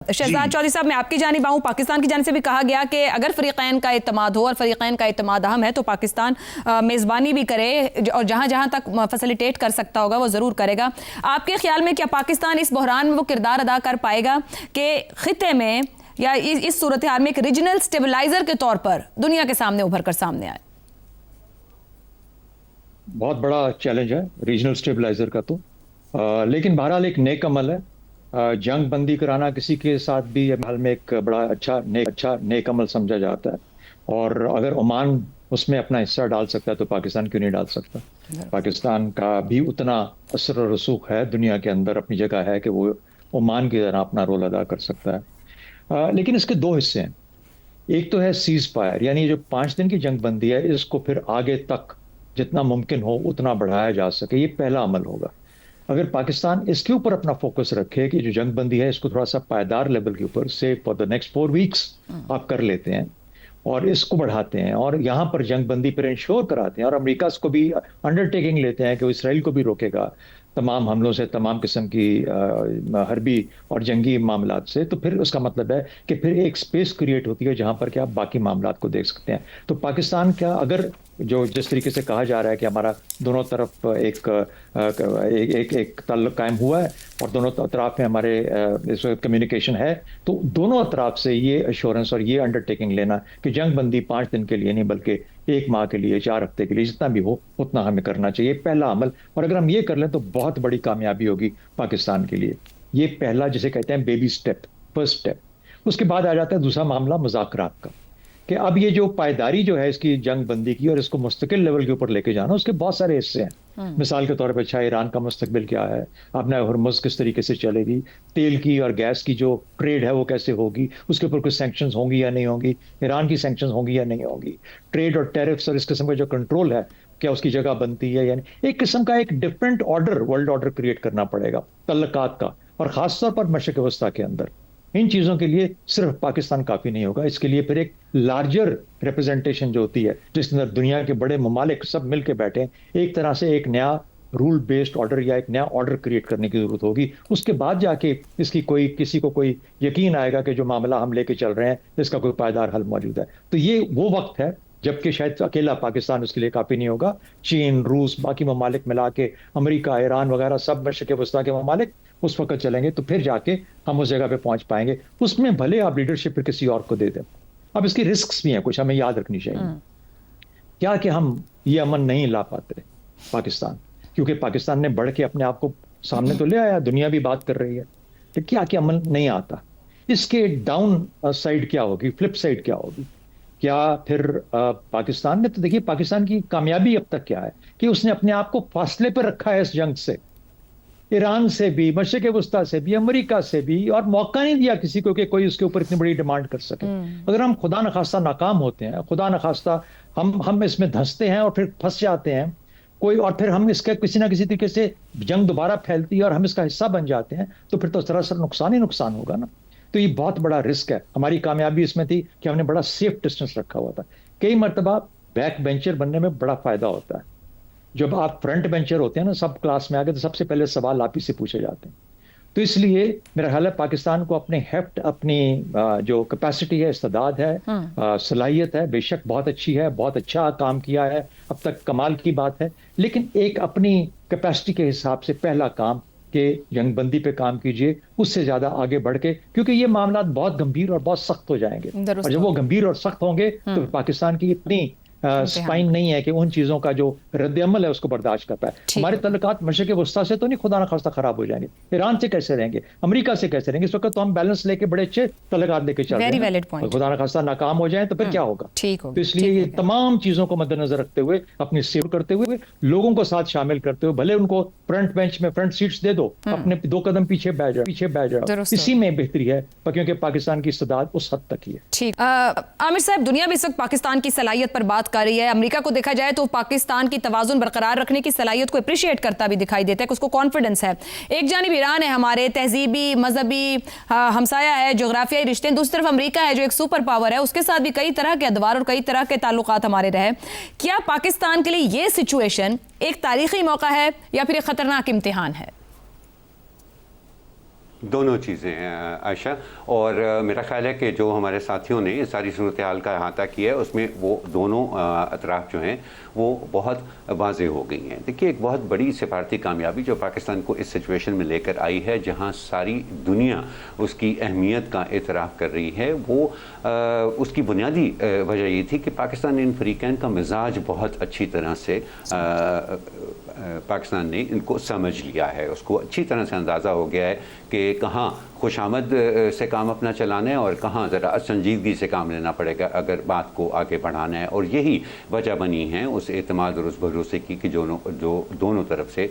شہزاد چودھری صاحب، میں آپ کی جانب آؤں. پاکستان کی جانب سے بھی کہا گیا کہ اگر فریقین کا اعتماد ہو، اور فریقین کا اعتماد اہم ہے، تو پاکستان میزبانی بھی کرے اور جہاں جہاں تک فیسیلیٹیٹ کر سکتا ہوگا وہ ضرور کرے گا. آپ کے خیال میں کیا پاکستان اس بحران میں وہ کردار ادا کر پائے گا کہ خطے میں یا اس صورتحال میں ایک ریجنل سٹیبلائزر کے طور پر دنیا کے سامنے ابھر کر سامنے آئے؟ بہت بڑا چیلنج ہے ریجنل سٹیبلائزر کا تو، لیکن بہرحال ایک نیک عمل ہے. جنگ بندی کرانا کسی کے ساتھ بھی حال میں ایک بڑا اچھا نیک عمل سمجھا جاتا ہے، اور اگر عمان اس میں اپنا حصہ ڈال سکتا ہے تو پاکستان کیوں نہیں ڈال سکتا؟ پاکستان کا بھی اتنا اثر و رسوخ ہے دنیا کے اندر، اپنی جگہ ہے کہ وہ عمان کی طرح اپنا رول ادا کر سکتا ہے. لیکن اس کے دو حصے ہیں. ایک تو ہے سیز فائر، یعنی جو 5 دن کی جنگ بندی ہے اس کو پھر آگے تک جتنا ممکن ہو اتنا بڑھایا جا سکے. یہ پہلا عمل ہوگا. اگر پاکستان اس کے اوپر اپنا فوکس رکھے کہ جو جنگ بندی ہے اس کو تھوڑا سا پائیدار لیول کے اوپر سے فار دا نیکسٹ 4 ویکس آپ کر لیتے ہیں اور اس کو بڑھاتے ہیں اور یہاں پر جنگ بندی پر انشور کراتے ہیں، اور امریکہ اس کو بھی انڈرٹیکنگ لیتے ہیں کہ وہ اسرائیل کو بھی روکے گا تمام حملوں سے، تمام قسم کی حربی اور جنگی معاملات سے، تو پھر اس کا مطلب ہے کہ پھر ایک سپیس کریٹ ہوتی ہے جہاں پر کہ آپ باقی معاملات کو دیکھ سکتے ہیں. تو پاکستان کا اگر جو جس طریقے سے کہا جا رہا ہے کہ ہمارا دونوں طرف ایک تعلق قائم ہوا ہے اور دونوں اطراف میں ہمارے کمیونیکیشن ہے، تو دونوں اطراف سے یہ ایشورنس اور یہ انڈرٹیکنگ لینا کہ جنگ بندی 5 دن کے لیے نہیں بلکہ 1 ماہ کے لیے، 4 ہفتے کے لیے، جتنا بھی ہو اتنا ہمیں کرنا چاہیے. پہلا عمل، اور اگر ہم یہ کر لیں تو بہت بڑی کامیابی ہوگی پاکستان کے لیے. یہ پہلا جسے کہتے ہیں بیبی سٹیپ، فرسٹ سٹیپ. اس کے بعد آ جاتا ہے دوسرا معاملہ مذاکرات کا، کہ اب یہ جو پائیداری جو ہے اس کی جنگ بندی کی اور اس کو مستقل لیول کے اوپر لے کے جانا، اس کے بہت سارے حصے ہیں. مثال کے طور پہ اچھا ایران کا مستقبل کیا ہے، اپنا ہرمز کس طریقے سے چلے گی، تیل کی اور گیس کی جو ٹریڈ ہے وہ کیسے ہوگی، اس کے اوپر کچھ سینکشنز ہوں گی یا نہیں ہوں گی، ایران کی سینکشنز ہوں گی یا نہیں ہوں گی، ٹریڈ اور ٹیرفس اور اس قسم کا جو کنٹرول ہے کیا اس کی جگہ بنتی ہے. یعنی ایک قسم کا ایک different order, world order create کرنا پڑے گا تعلقات کا، اور خاص طور پر مشرق وسطیٰ کے اندر. ان چیزوں کے لیے صرف پاکستان کافی نہیں ہوگا، اس کے لیے پھر ایک لارجر ریپرزنٹیشن جو ہوتی ہے جس کے اندر دنیا کے بڑے ممالک سب مل کے بیٹھے، ایک طرح سے ایک نیا رول بیسڈ آرڈر یا ایک نیا آرڈر کریٹ کرنے کی ضرورت ہوگی. اس کے بعد جا کے اس کی کسی کو کوئی یقین آئے گا کہ جو معاملہ ہم لے کے چل رہے ہیں اس کا کوئی پائیدار حل موجود ہے. تو یہ وہ وقت ہے جبکہ شاید اکیلا پاکستان اس کے لیے کافی نہیں ہوگا. چین، روس، باقی ممالک ملا کے، امریکہ، ایران وغیرہ سب مشرق وسطیٰ کے ممالک اس وقت چلیں گے تو پھر جا کے ہم اس جگہ پہ پہنچ پائیں گے. اس میں بھلے آپ لیڈرشپ پھر کسی اور کو دے دیں. اب اس کی رسکس بھی ہیں کچھ، ہمیں یاد رکھنی چاہیے. کیا کہ ہم یہ امن نہیں لا پاتے پاکستان، کیونکہ پاکستان نے بڑھ کے اپنے آپ کو سامنے تو لے آیا، دنیا بھی بات کر رہی ہے، تو کیا کہ امن نہیں آتا. اس کے ڈاؤن سائڈ کیا ہوگی، فلپ سائڈ کیا ہوگی؟ کیا پھر پاکستان نے، تو دیکھیے پاکستان کی کامیابی اب تک کیا ہے کہ اس نے اپنے آپ کو فاصلے پر رکھا ہے اس جنگ سے، ایران سے بھی، مشرق وسطیٰ سے بھی، امریکہ سے بھی، اور موقع نہیں دیا کسی کو کہ کوئی اس کے اوپر اتنی بڑی ڈیمانڈ کر سکے. اگر ہم خدا نخواستہ ناکام ہوتے ہیں، خدا نخواستہ ہم اس میں دھنستے ہیں اور پھر پھنس جاتے ہیں کوئی، اور پھر ہم اس کے کسی نہ کسی طریقے سے جنگ دوبارہ پھیلتی ہے اور ہم اس کا حصہ بن جاتے ہیں، تو پھر تو سراسر نقصان ہی نقصان ہوگا نا. تو یہ بہت بڑا رسک ہے. ہماری کامیابی اس میں تھی کہ ہم نے بڑا سیف ڈسٹنس رکھا ہوا تھا. کئی مرتبہ بیک بینچر بننے میں بڑا فائدہ ہوتا ہے. جب آپ فرنٹ بینچر ہوتے ہیں نا، سب کلاس میں آگے، تو سب سے پہلے سوال آپ ہی سے پوچھے جاتے ہیں. تو اس لیے میرا خیال ہے پاکستان کو اپنے ہیفٹ، اپنی جو کیپیسٹی ہے، استعداد ہے، صلاحیت ہے، بے شک بہت اچھی ہے، بہت اچھا کام کیا ہے اب تک، کمال کی بات ہے. لیکن ایک اپنی کیپیسٹی کے حساب سے پہلا کام کہ جنگ بندی پہ کام کیجئے، اس سے زیادہ آگے بڑھ کے، کیونکہ یہ معاملات بہت گمبھیر اور بہت سخت ہو جائیں گے، اور جب وہ گمبھیر اور سخت ہوں گے تو پاکستان کی اتنی سپائن نہیں ہے کہ ان چیزوں کا جو رد عمل ہے اس کو برداشت کرتا ہے. ہمارے تعلقات مشرق وسطیٰ سے تو نہیں خدا نخواستہ خراب ہو جائیں گے، ایران سے کیسے رہیں گے، امریکہ سے کیسے رہیں گے؟ اس وقت تو ہم بیلنس لے کے بڑے اچھے تعلقات لے کے چل رہے ہیں. خدا نخواستہ ناکام ہو جائیں تو پھر کیا ہوگا؟ تو اس لیے یہ تمام چیزوں کو مد نظر رکھتے ہوئے، اپنی سیو کرتے ہوئے، لوگوں کو ساتھ شامل کرتے ہوئے، بھلے ان کو فرنٹ بینچ میں فرنٹ سیٹس دے دو، اپنے 2 قدم پیچھے بیٹھ جاؤ، اسی میں بہتری ہے، کیونکہ پاکستان کی استعداد اس حد تک ہی ہے. ٹھیک. عامر صاحب، دنیا بھی اس وقت پاکستان کی صلاحیت پر بات کر رہی ہے. امریکہ کو دیکھا جائے تو پاکستان کی توازن برقرار رکھنے کی صلاحیت کو اپریشیٹ کرتا بھی دکھائی دیتا ہے کہ اس کو کانفیڈنس ہے. ایک جانب ایران ہے، ہمارے تہذیبی، مذہبی ہمسایہ ہے، جغرافیائی رشتے، دوسری طرف امریکہ ہے جو ایک سپر پاور ہے، اس کے ساتھ بھی کئی طرح کے ادوار اور کئی طرح کے تعلقات ہمارے رہے. کیا پاکستان کے لیے یہ سچویشن ایک تاریخی موقع ہے یا پھر ایک خطرناک امتحان ہے؟ دونوں چیزیں ہیں عائشہ، اور میرا خیال ہے کہ جو ہمارے ساتھیوں نے ساری صورتحال کا احاطہ کیا ہے اس میں وہ دونوں اطراف جو ہیں وہ بہت واضح ہو گئی ہیں۔ دیکھیے، ایک بہت بڑی سفارتی کامیابی جو پاکستان کو اس سچویشن میں لے کر آئی ہے جہاں ساری دنیا اس کی اہمیت کا اعتراف کر رہی ہے، وہ اس کی بنیادی وجہ یہ تھی کہ پاکستان ان فریقین کا مزاج بہت اچھی طرح سے پاکستان نے ان کو سمجھ لیا ہے، اس کو اچھی طرح سے اندازہ ہو گیا ہے کہ کہاں خوش آمد سے کام اپنا چلانا ہے اور کہاں ذرا سنجیدگی سے کام لینا پڑے گا اگر بات کو آگے بڑھانا ہے، اور یہی وجہ بنی ہے اس اعتماد اور اس بھروسے کی کہ جو دونوں طرف سے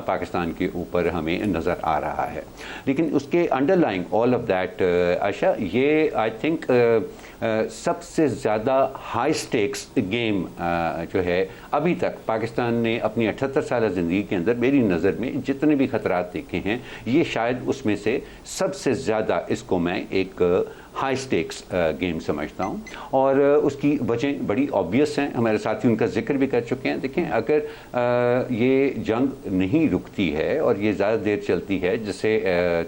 پاکستان کے اوپر ہمیں نظر آ رہا ہے۔ لیکن اس کے underlying all of that Ayesha, یہ آئی تھنک سب سے زیادہ ہائی سٹیکس گیم جو ہے ابھی تک پاکستان نے اپنی 78 سالہ زندگی کے اندر میری نظر میں جتنے بھی خطرات دیکھے ہیں، یہ شاید اس میں سے سب سے زیادہ اس کو میں ایک ہائی سٹیکس گیم سمجھتا ہوں، اور اس کی وجہ بڑی آبویس ہیں، ہمارے ساتھی ان کا ذکر بھی کر چکے ہیں۔ دیکھیں، اگر یہ جنگ نہیں رکتی ہے اور یہ زیادہ دیر چلتی ہے، جسے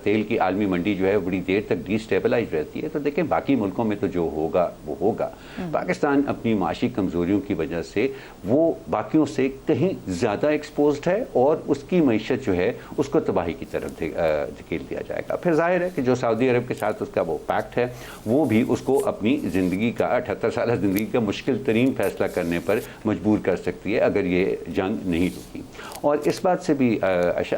تیل کی عالمی منڈی جو ہے بڑی دیر تک ڈی سٹیبلائز رہتی ہے، تو دیکھیں باقی ملکوں میں تو جو ہوگا وہ ہوگا۔ پاکستان اپنی معاشی کمزوریوں کی وجہ سے وہ باقیوں سے کہیں زیادہ ایکسپوزڈ ہے، اور اس کی معیشت جو ہے اس کو تباہی کی طرف دھکیل دیا جائے گا۔ پھر ظاہر ہے کہ جو سعودی عرب کے ساتھ اس کا وہ پیکٹ ہے، وہ بھی اس کو اپنی زندگی کا 78 سالہ زندگی کا مشکل ترین فیصلہ کرنے پر مجبور کر سکتی ہے اگر یہ جنگ نہیں رکی۔ اور اس بات سے بھی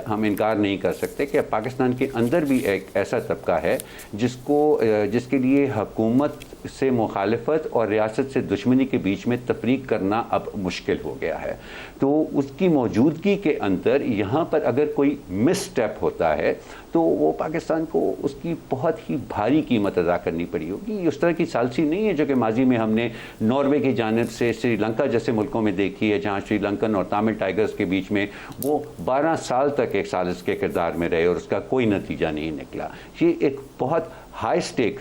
ہم انکار نہیں کر سکتے کہ پاکستان کے اندر بھی ایک ایسا طبقہ ہے جس کے لیے حکومت سے مخالفت اور ریاست سے دشمنی کے بیچ میں تفریق کرنا اب مشکل ہو گیا ہے۔ تو اس کی موجودگی کے اندر یہاں پر اگر کوئی مس سٹیپ ہوتا ہے تو وہ پاکستان کو اس کی بہت ہی بھاری قیمت ادا کرنی پڑی ہوگی۔ اس طرح کی ثالثی نہیں ہے جو کہ ماضی میں ہم نے ناروے کی جانب سے سری لنکا جیسے ملکوں میں دیکھی ہے، جہاں سری لنکن اور تامل ٹائگرز کے بیچ میں وہ 12 سال تک ایک ثالث کے کردار میں رہے اور اس کا کوئی نتیجہ نہیں نکلا۔ یہ ایک بہت ہائی سٹیک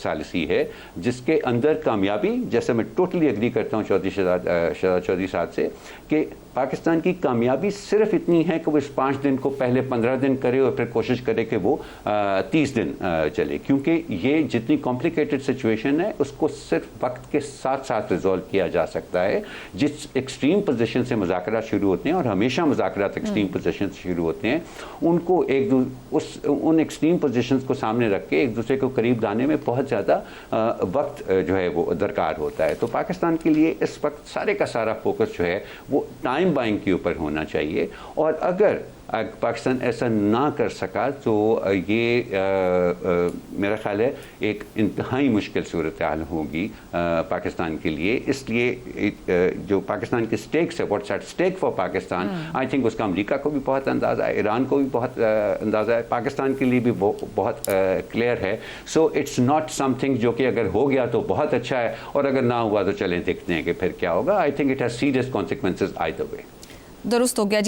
ثالثی ہے جس کے اندر کامیابی، جیسے میں ٹوٹلی اگری کرتا ہوں چودھری صاحب سے، کہ پاکستان کی کامیابی صرف اتنی ہے کہ وہ اس 5 دن کو پہلے 15 دن کرے اور پھر کوشش کرے کہ وہ 30 دن چلے، کیونکہ یہ جتنی کمپلیکیٹڈ سچویشن ہے اس کو صرف وقت کے ساتھ ساتھ ریزولو کیا جا سکتا ہے۔ جس ایکسٹریم پوزیشن سے مذاکرات شروع ہوتے ہیں، اور ہمیشہ مذاکرات ایکسٹریم پوزیشن سے شروع ہوتے ہیں، ان کو ان ایکسٹریم پوزیشنز کو سامنے رکھ کے ایک دوسرے کو قریب لانے میں بہت زیادہ وقت جو ہے وہ درکار ہوتا ہے۔ تو پاکستان کے لیے اس وقت سارے کا سارا فوکس جو ہے وہ ٹائم بائنگ کے اوپر ہونا چاہیے، اور اگر پاکستان ایسا نہ کر سکا تو یہ میرا خیال ہے ایک انتہائی مشکل صورتحال ہوگی پاکستان کے لیے۔ اس لیے جو پاکستان کے سٹیکس ہے، what's at stake for Pakistan, I think اس کا امریکہ کو بھی بہت اندازہ ہے، ایران کو بھی بہت اندازہ ہے، پاکستان کے لیے بھی بہت کلیئر ہے۔ So it's not something جو کہ اگر ہو گیا تو بہت اچھا ہے، اور اگر نہ ہوا تو چلیں دیکھتے ہیں کہ پھر کیا ہوگا۔ I think it has serious consequences either way. درست ہو گیا جی۔